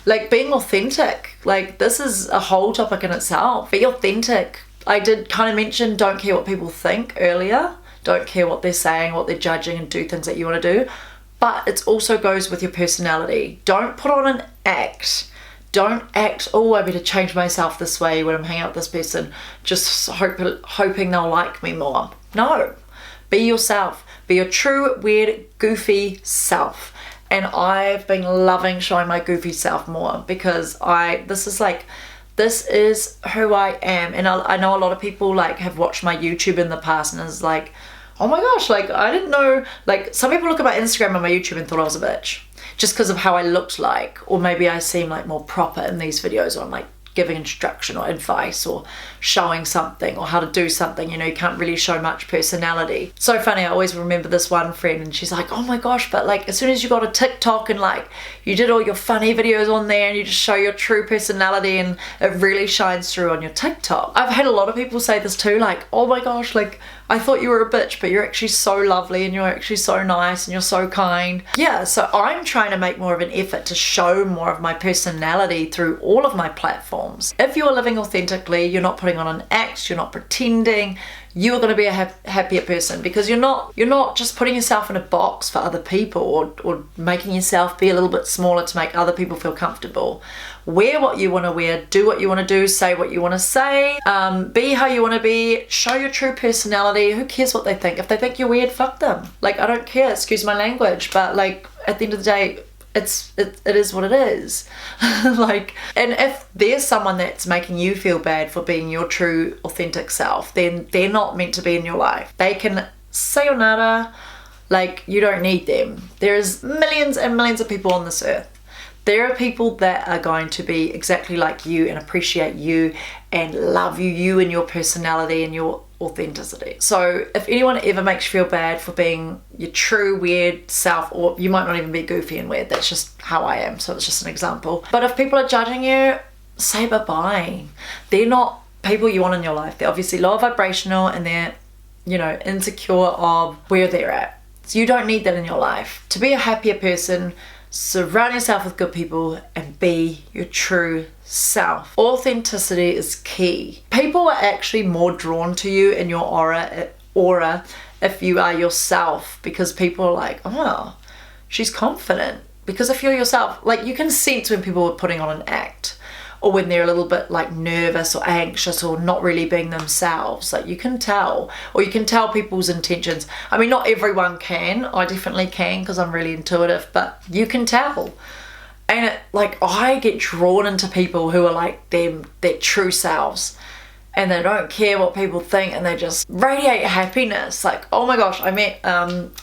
Speaker 1: Like being authentic, like this is a whole topic in itself. Be authentic. I did kind of mention don't care what people think earlier. Don't care what they're saying, what they're judging, and do things that you want to do. But it also goes with your personality. Don't put on an act. Don't act, oh, I better change myself this way when I'm hanging out with this person, just hoping they'll like me more. No. Be yourself. Be your true, weird, goofy self. And I've been loving showing my goofy self more, because this is who I am. And I know a lot of people like have watched my YouTube in the past and is like, oh my gosh, like I didn't know, like some people look at my Instagram and my YouTube and thought I was a bitch just because of how I looked like, or maybe I seem like more proper in these videos, or I'm like giving instruction or advice or showing something or how to do something, you know, you can't really show much personality. So funny, I always remember this one friend and she's like, oh my gosh, but like as soon as you got a TikTok and like you did all your funny videos on there and you just show your true personality and it really shines through on your TikTok. I've had a lot of people say this too, like, oh my gosh, like I thought you were a bitch, but you're actually so lovely and you're actually so nice and you're so kind. Yeah, so I'm trying to make more of an effort to show more of my personality through all of my platforms. If you're living authentically, you're not putting on an act, you're not pretending, you are going to be a happier person, because you're not just putting yourself in a box for other people or making yourself be a little bit smaller to make other people feel comfortable. Wear what you want to wear, do what you want to do, say what you want to say, be how you want to be, show your true personality. Who cares what they think? If they think you're weird, fuck them. Like, I don't care, excuse my language, but like at the end of the day, it is what it is. Like, and if there's someone that's making you feel bad for being your true authentic self, then they're not meant to be in your life. They can sayonara. Like, you don't need them. There's millions and millions of people on this earth. There are people that are going to be exactly like you and appreciate you and love you and your personality and your authenticity. So if anyone ever makes you feel bad for being your true weird self, or you might not even be goofy and weird, that's just how I am, so it's just an example. But if people are judging you, say bye-bye. They're not people you want in your life. They're obviously lower vibrational and they're, you know, insecure of where they're at. So you don't need that in your life. To be a happier person, surround yourself with good people and be your true self. Authenticity is key. People are actually more drawn to you in your aura if you are yourself, because people are like, oh, she's confident. Because if you're yourself, like, you can sense when people are putting on an act, or when they're a little bit like nervous or anxious or not really being themselves. Like, you can tell, or you can tell people's intentions. I mean, not everyone can. I definitely can, because I'm really intuitive, but you can tell. And it, like, I get drawn into people who are like their true selves, and they don't care what people think, and they just radiate happiness. Like, oh my gosh, I met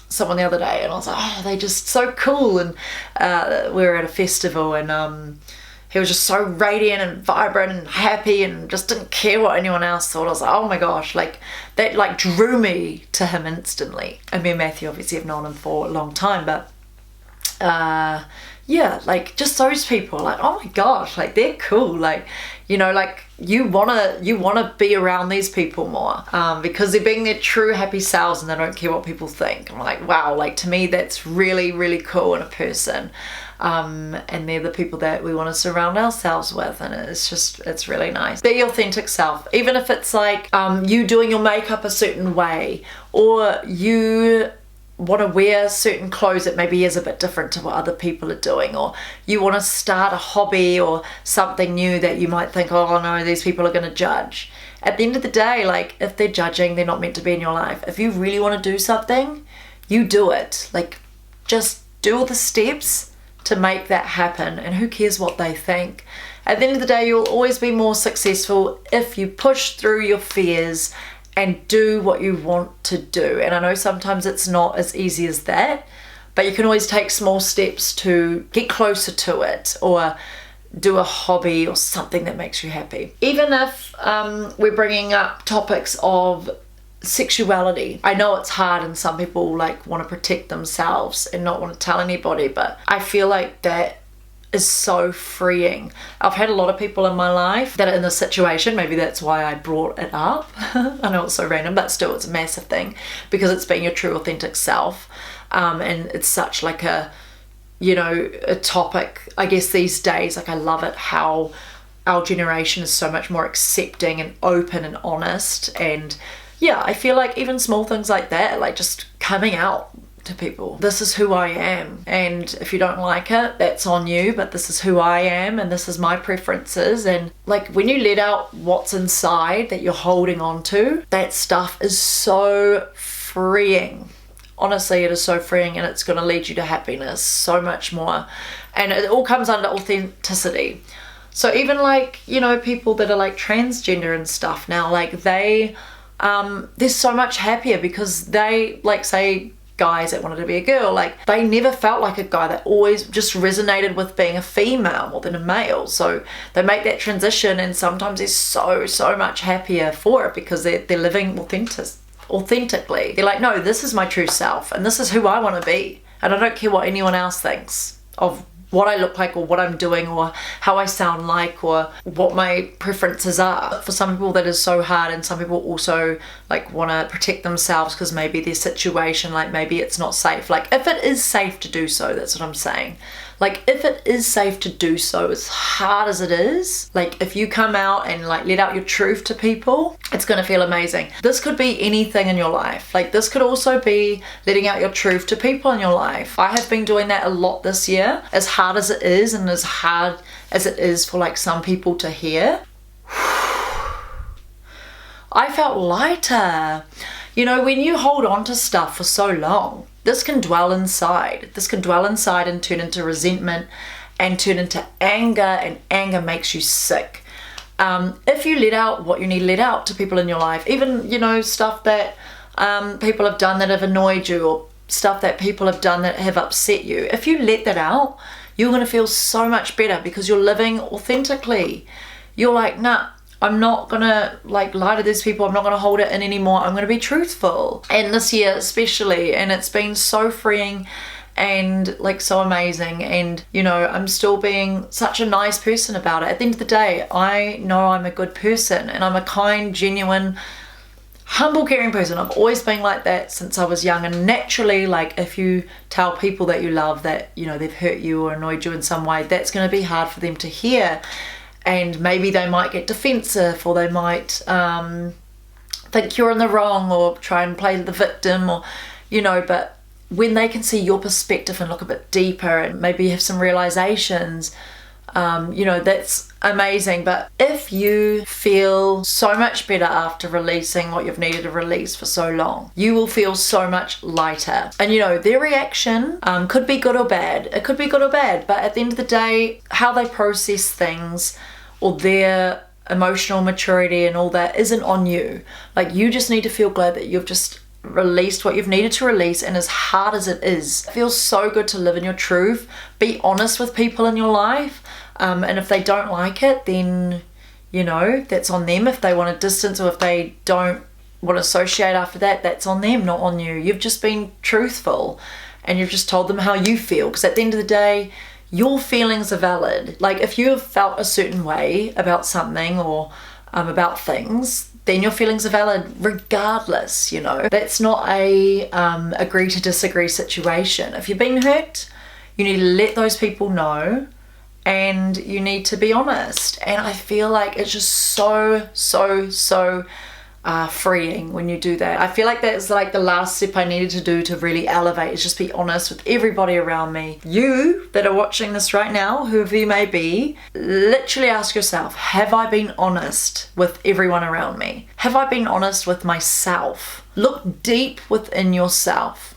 Speaker 1: someone the other day and I was like, oh, they're just so cool. And we were at a festival, and he was just so radiant and vibrant and happy and just didn't care what anyone else thought. I was like, oh my gosh, like, that like drew me to him instantly. And me and Matthew obviously have known him for a long time, but yeah, like, just those people, like, oh my gosh, like, they're cool. Like, you know, like, you wanna be around these people more, because they're being their true happy selves and they don't care what people think. I'm like, wow, like, to me that's really, really cool in a person. And they're the people that we want to surround ourselves with, and it's really nice. Be your authentic self, even if it's like you doing your makeup a certain way, or you want to wear certain clothes that maybe is a bit different to what other people are doing, or you want to start a hobby or something new that you might think, oh no, these people are going to judge. At the end of the day, like, if they're judging, they're not meant to be in your life. If you really want to do something, you do it. Like, just do all the steps to make that happen, and who cares what they think. At the end of the day, you'll always be more successful if you push through your fears and do what you want to do. And I know sometimes it's not as easy as that, but you can always take small steps to get closer to it, or do a hobby or something that makes you happy. Even if we're bringing up topics of sexuality, I know it's hard and some people like want to protect themselves and not want to tell anybody, but I feel like that is so freeing. I've had a lot of people in my life that are in this situation. Maybe that's why I brought it up. I know it's so random, but still it's a massive thing, because it's being your true authentic self, and it's such like a, you know, a topic, I guess, these days. Like, I love it how our generation is so much more accepting and open and honest. And yeah, I feel like even small things like that, like just coming out to people, this is who I am, and if you don't like it, that's on you, but this is who I am and this is my preferences. And like, when you let out what's inside that you're holding on to, that stuff is so freeing. Honestly, it is so freeing, and it's going to lead you to happiness so much more. And it all comes under authenticity. So even like, you know, people that are like transgender and stuff now, like they're so much happier, because they, like, say guys that wanted to be a girl, like, they never felt like a guy. They always just resonated with being a female more than a male. So they make that transition, and sometimes they're so much happier for it, because they're living authentically. They're like, no, this is my true self and this is who I want to be, and I don't care what anyone else thinks of what I look like or what I'm doing or how I sound like or what my preferences are. For some people that is so hard, and some people also like want to protect themselves because maybe their situation, like maybe it's not safe. Like if it is safe to do so, that's what I'm saying. Like if it is safe to do so, as hard as it is, like if you come out and like let out your truth to people, it's gonna feel amazing. This could be anything in your life. Like this could also be letting out your truth to people in your life. I have been doing that a lot this year, as hard as it is and as hard as it is for like some people to hear. I felt lighter. You know, when you hold on to stuff for so long, this can dwell inside. This can dwell inside and turn into resentment and turn into anger, and anger makes you sick. If you let out what you need to let out to people in your life, even, you know, stuff that people have done that have annoyed you, or stuff that people have done that have upset you, if you let that out, you're going to feel so much better because you're living authentically. You're like, nah, I'm not gonna like lie to these people, I'm not gonna hold it in anymore, I'm gonna be truthful. And this year especially, and it's been so freeing and like so amazing, and you know, I'm still being such a nice person about it. At the end of the day, I know I'm a good person and I'm a kind, genuine, humble, caring person. I've always been like that since I was young, and naturally, like if you tell people that you love that, you know, they've hurt you or annoyed you in some way, that's gonna be hard for them to hear. And maybe they might get defensive, or they might think you're in the wrong, or try and play the victim, or, you know, but when they can see your perspective and look a bit deeper and maybe have some realizations, you know, that's amazing. But if you feel so much better after releasing what you've needed to release for so long, you will feel so much lighter. And you know, their reaction could be good or bad. It could be good or bad, but at the end of the day, how they process things or their emotional maturity and all that isn't on you. Like you just need to feel glad that you've just released what you've needed to release, and as hard as it is, it feels so good to live in your truth. Be honest with people in your life, and if they don't like it, then you know, that's on them. If they want a distance, or if they don't want to associate after that, that's on them, not on you. You've just been truthful and you've just told them how you feel, because at the end of the day, your feelings are valid. Like if you have felt a certain way about something or about things, then your feelings are valid regardless, you know. That's not a agree to disagree situation. If you've been hurt, you need to let those people know, and you need to be honest. And I feel like it's just so freeing when you do that. I feel like that's like the last step I needed to do to really elevate, is just be honest with everybody around me. You that are watching this right now, whoever you may be, literally ask yourself, have I been honest with everyone around me? Have I been honest with myself? Look deep within yourself.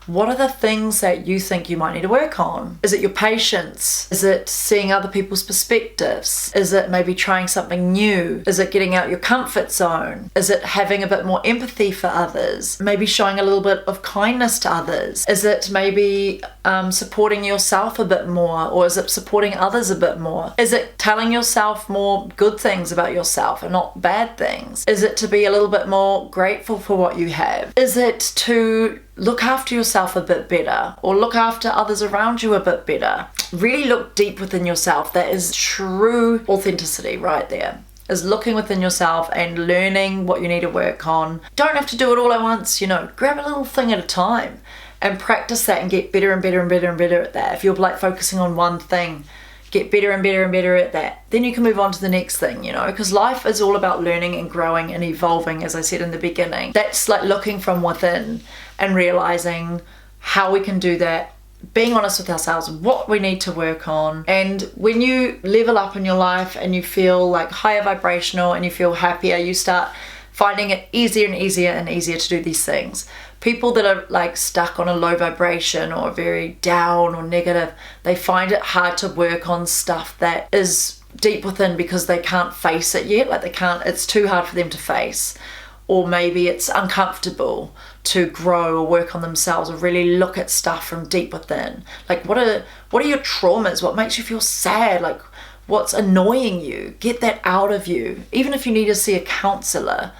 Speaker 1: What are the things that you think you might need to work on? Is it your patience? Is it seeing other people's perspectives? Is it maybe trying something new? Is it getting out your comfort zone? Is it having a bit more empathy for others? Maybe showing a little bit of kindness to others? Is it maybe supporting yourself a bit more? Or is it supporting others a bit more? Is it telling yourself more good things about yourself and not bad things? Is it to be a little bit more grateful for what you have? Is it to look after yourself a bit better, or look after others around you a bit better? Really look deep within yourself. That is true authenticity right there, is looking within yourself and learning what you need to work on. Don't have to do it all at once, you know, grab a little thing at a time and practice that and get better and better and better and better at that. If you're like focusing on one thing, get better and better and better at that. Then you can move on to the next thing, you know, because life is all about learning and growing and evolving, as I said in the beginning. That's like looking from within and realizing how we can do that, being honest with ourselves, what we need to work on. And when you level up in your life and you feel like higher vibrational and you feel happier, you start finding it easier and easier and easier to do these things. People that are like stuck on a low vibration or very down or negative, they find it hard to work on stuff that is deep within because they can't face it yet. Like it's too hard for them to face, or maybe it's uncomfortable to grow or work on themselves or really look at stuff from deep within. Like what are your traumas? What makes you feel sad? Like what's annoying you? Get that out of you. Even if you need to see a counselor,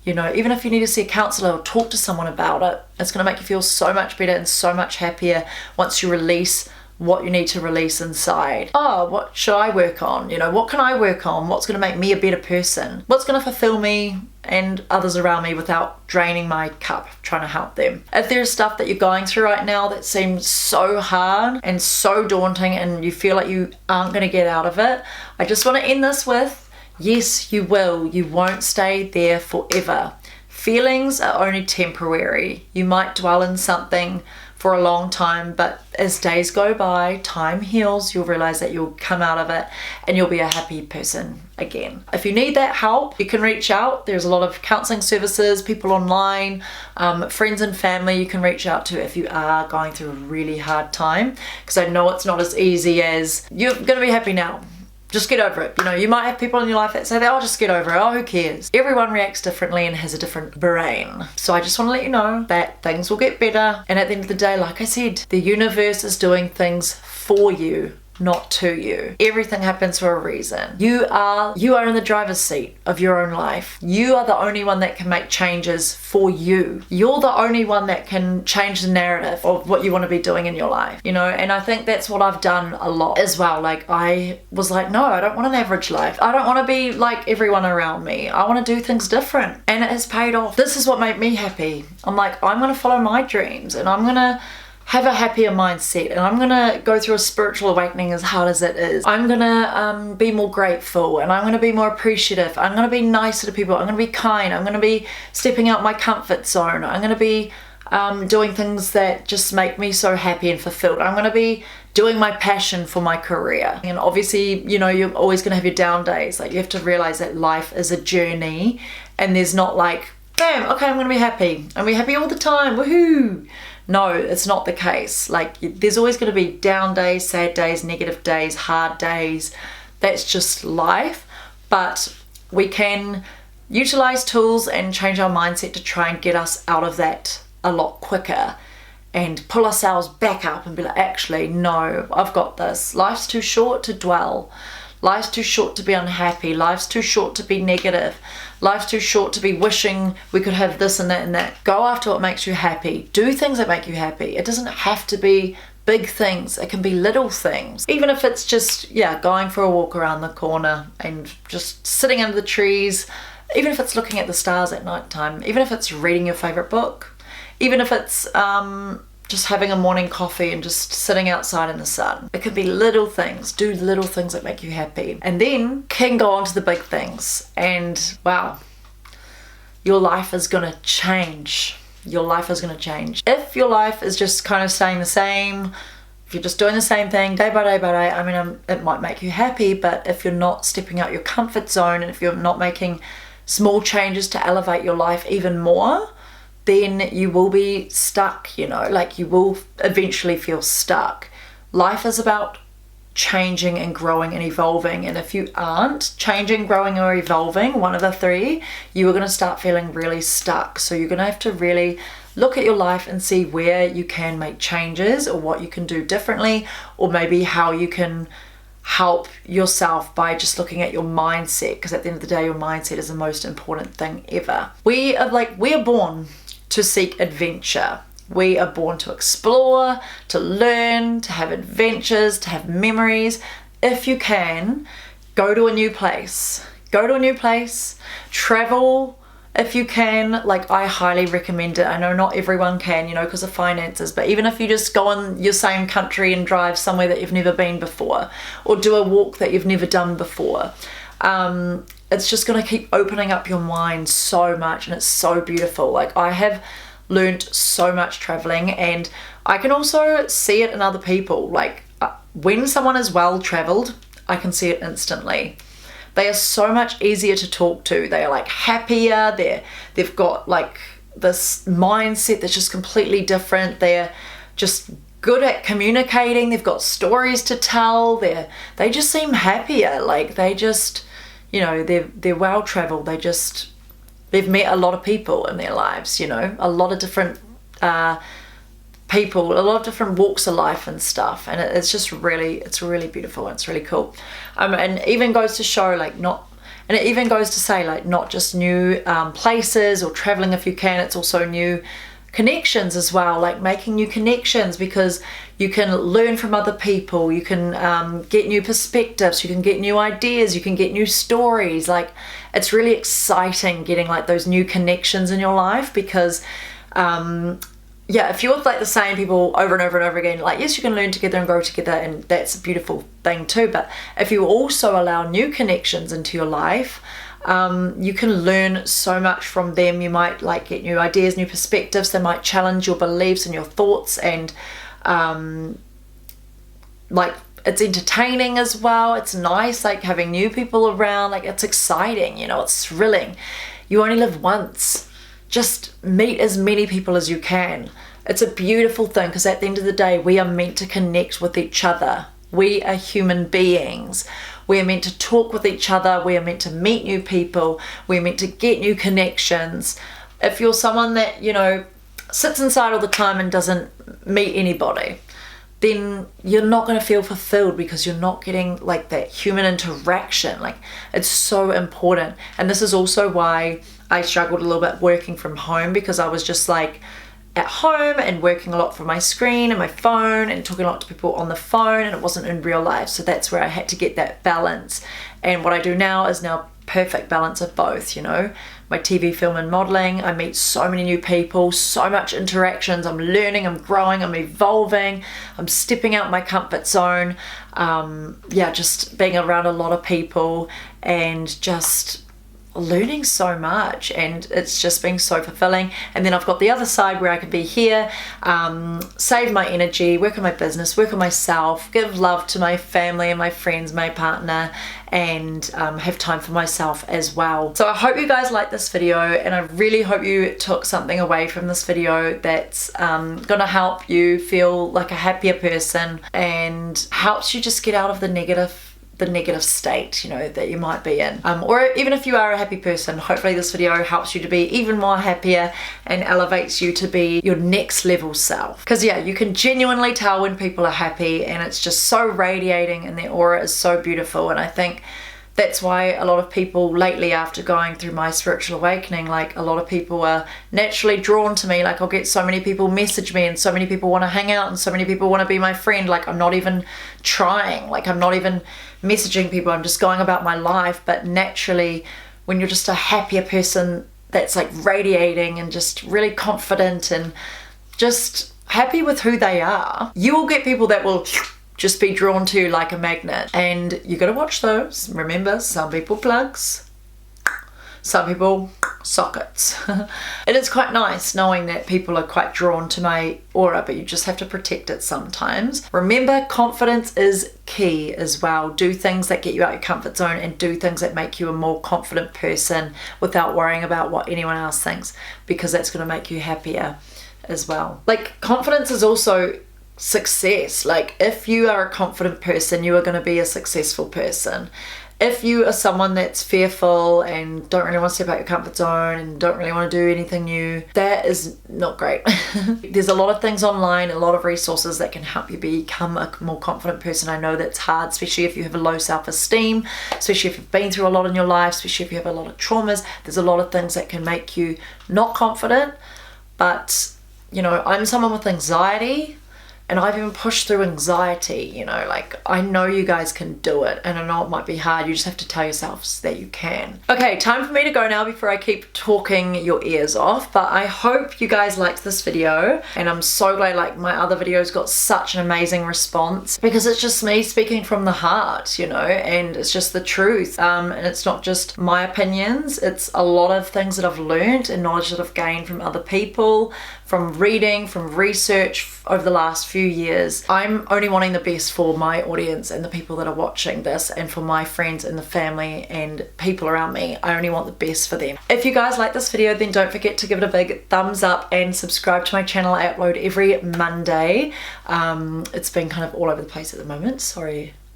Speaker 1: you know, even if you need to see a counselor or talk to someone about it, it's going to make you feel so much better and so much happier once you release what you need to release inside. Oh, what should I work on? You know, what can I work on? What's going to make me a better person? What's going to fulfill me and others around me without draining my cup, trying to help them? If there's stuff that you're going through right now that seems so hard and so daunting and you feel like you aren't going to get out of it, I just want to end this with, yes, you will. You won't stay there forever. Feelings are only temporary. You might dwell in something for a long time, but as days go by, time heals, you'll realize that you'll come out of it and you'll be a happy person again. If you need that help, you can reach out. There's a lot of counseling services, people online, friends and family you can reach out to if you are going through a really hard time, because I know it's not as easy as you're gonna be happy now. Just get over it. You know, you might have people in your life that say, oh, just get over it. Oh, who cares? Everyone reacts differently and has a different brain. So I just want to let you know that things will get better. And at the end of the day, like I said, the universe is doing things for you, not to you. Everything happens for a reason. You are in the driver's seat of your own life. You are the only one that can make changes for you. You're the only one that can change the narrative of what you want to be doing in your life, you know. And I think that's what I've done a lot as well. Like, I was like, no, I don't want an average life. I don't want to be like everyone around me. I want to do things different, and it has paid off. This is what made me happy. I'm like, I'm going to follow my dreams, and I'm going to have a happier mindset, and I'm gonna go through a spiritual awakening, as hard as it is. I'm gonna be more grateful, and I'm gonna be more appreciative. I'm gonna be nicer to people. I'm gonna be kind. I'm gonna be stepping out my comfort zone. I'm gonna be doing things that just make me so happy and fulfilled. I'm gonna be doing my passion for my career. And obviously, you know, you're always gonna have your down days. Like, you have to realize that life is a journey, and there's not like, bam, okay, I'm gonna be happy. I'm gonna be happy all the time, woohoo. No, it's not the case. Like, there's always going to be down days, sad days, negative days, hard days. That's just life. But we can utilize tools and change our mindset to try and get us out of that a lot quicker and pull ourselves back up and be like, actually, no, I've got this. Life's too short to dwell. Life's too short to be unhappy. Life's too short to be negative. Life's too short to be wishing we could have this and that and that. Go after what makes you happy. Do things that make you happy. It doesn't have to be big things. It can be little things. Even if it's just, going for a walk around the corner and just sitting under the trees. Even if it's looking at the stars at night time. Even if it's reading your favorite book. Even if it's just having a morning coffee and just sitting outside in the sun. It could be little things. Do little things that make you happy. And then can go on to the big things. And wow, your life is gonna change. Your life is gonna change. If your life is just kind of staying the same, if you're just doing the same thing day by day by day, I mean, it might make you happy, but if you're not stepping out your comfort zone, and if you're not making small changes to elevate your life even more, then you will be stuck, you know, like you will eventually feel stuck. Life is about changing and growing and evolving, and if you aren't changing, growing or evolving, one of the three, you are going to start feeling really stuck. So you're going to have to really look at your life and see where you can make changes or what you can do differently, or maybe how you can help yourself by just looking at your mindset, because at the end of the day, your mindset is the most important thing ever. We are born to seek adventure. We are born to explore, to learn, to have adventures, to have memories. If you can, go to a new place. Go to a new place, travel if you can. Like, I highly recommend it. I know not everyone can, you know, because of finances, but even if you just go in your same country and drive somewhere that you've never been before, or do a walk that you've never done before, it's just going to keep opening up your mind so much, and it's so beautiful. Like, I have learned so much traveling, and I can also see it in other people. Like, when someone is well traveled, I can see it instantly. They are so much easier to talk to. They are like happier. They've got like this mindset that's just completely different. They're just good at communicating. They've got stories to tell. They just seem happier. Like, they just, you know, they're well traveled. They've met a lot of people in their lives, you know, a lot of different people, a lot of different walks of life and stuff, and it's just really, it's really beautiful. It's really cool. And it even goes to show, like, not just new places or traveling if you can, it's also new connections as well, like making new connections, because You can learn from other people, you can get new perspectives, you can get new ideas, you can get new stories. Like, it's really exciting getting like those new connections in your life, because yeah, if you're with like the same people over and over and over again, like, yes, you can learn together and grow together, and that's a beautiful thing too, but if you also allow new connections into your life, you can learn so much from them. You might like get new ideas, new perspectives. They might challenge your beliefs and your thoughts, and like, it's entertaining as well. It's nice, like, having new people around. Like, it's exciting, you know, it's thrilling. You only live once. Just meet as many people as you can. It's a beautiful thing, because at the end of the day, we are meant to connect with each other. We are human beings. We are meant to talk with each other. We are meant to meet new people. We're meant to get new connections. If you're someone that, you know, sits inside all the time and doesn't meet anybody, then you're not going to feel fulfilled, because you're not getting like that human interaction. Like, it's so important. And this is also why I struggled a little bit working from home, because I was just like at home and working a lot from my screen and my phone and talking a lot to people on the phone, and it wasn't in real life. So that's where I had to get that balance. And what I do now is now perfect balance of both, you know, my TV, film and modeling. I meet so many new people, so much interactions. I'm learning, I'm growing, I'm evolving, I'm stepping out my comfort zone. Yeah, just being around a lot of people and just learning so much, and it's just been so fulfilling. And then I've got the other side where I can be here, save my energy, work on my business, work on myself, give love to my family and my friends, my partner, and have time for myself as well. So I hope you guys like this video, and I really hope you took something away from this video that's gonna help you feel like a happier person, and helps you just get out of the negative state, you know, that you might be in. Or even if you are a happy person, hopefully this video helps you to be even more happier and elevates you to be your next level self. Because yeah, you can genuinely tell when people are happy, and it's just so radiating, and their aura is so beautiful. And I think that's why a lot of people lately, after going through my spiritual awakening, like, a lot of people are naturally drawn to me. Like, I'll get so many people message me, and so many people want to hang out, and so many people want to be my friend. Like, I'm not even trying, like, I'm not even messaging people, I'm just going about my life. But naturally, when you're just a happier person that's like radiating and just really confident and just happy with who they are, you will get people that will just be drawn to you like a magnet. And you gotta watch those. Remember, some people plugs, some people sockets. It is quite nice knowing that people are quite drawn to my aura, but you just have to protect it sometimes. Remember, confidence is key as well. Do things that get you out your comfort zone, and do things that make you a more confident person without worrying about what anyone else thinks, because that's going to make you happier as well. Like, confidence is also success. Like, if you are a confident person, you are going to be a successful person. If you are someone that's fearful and don't really want to step out your comfort zone and don't really want to do anything new, that is not great. There's a lot of things online, a lot of resources that can help you become a more confident person. I know that's hard, especially if you have a low self-esteem, especially if you've been through a lot in your life, especially if you have a lot of traumas. There's a lot of things that can make you not confident. But, you know, I'm someone with anxiety, and I've even pushed through anxiety, you know, like, I know you guys can do it, and I know it might be hard. You just have to tell yourselves that you can. Okay, time for me to go now before I keep talking your ears off. But I hope you guys liked this video, and I'm so glad, like, my other videos got such an amazing response, because it's just me speaking from the heart, you know, and it's just the truth. And it's not just my opinions, it's a lot of things that I've learned and knowledge that I've gained from other people, from reading, from research over the last few years. I'm only wanting the best for my audience and the people that are watching this, and for my friends and the family and people around me. I only want the best for them. If you guys like this video, then don't forget to give it a big thumbs up and subscribe to my channel. I upload every Monday. It's been kind of all over the place at the moment.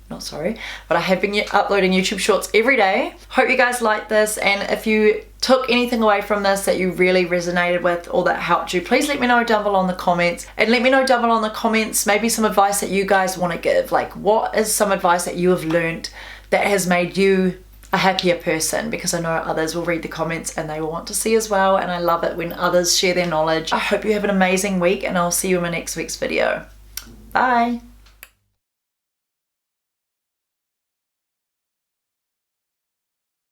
Speaker 1: Not sorry, but I have been uploading YouTube shorts every day. Hope you guys like this, and if you took anything away from this that you really resonated with or that helped you, please let me know down below in the comments. And let me know down below in the comments maybe some advice that you guys want to give. Like, what is some advice that you have learned that has made you a happier person? Because I know others will read the comments and they will want to see as well, and I love it when others share their knowledge. I hope you have an amazing week, and I'll see you in my next week's video. Bye.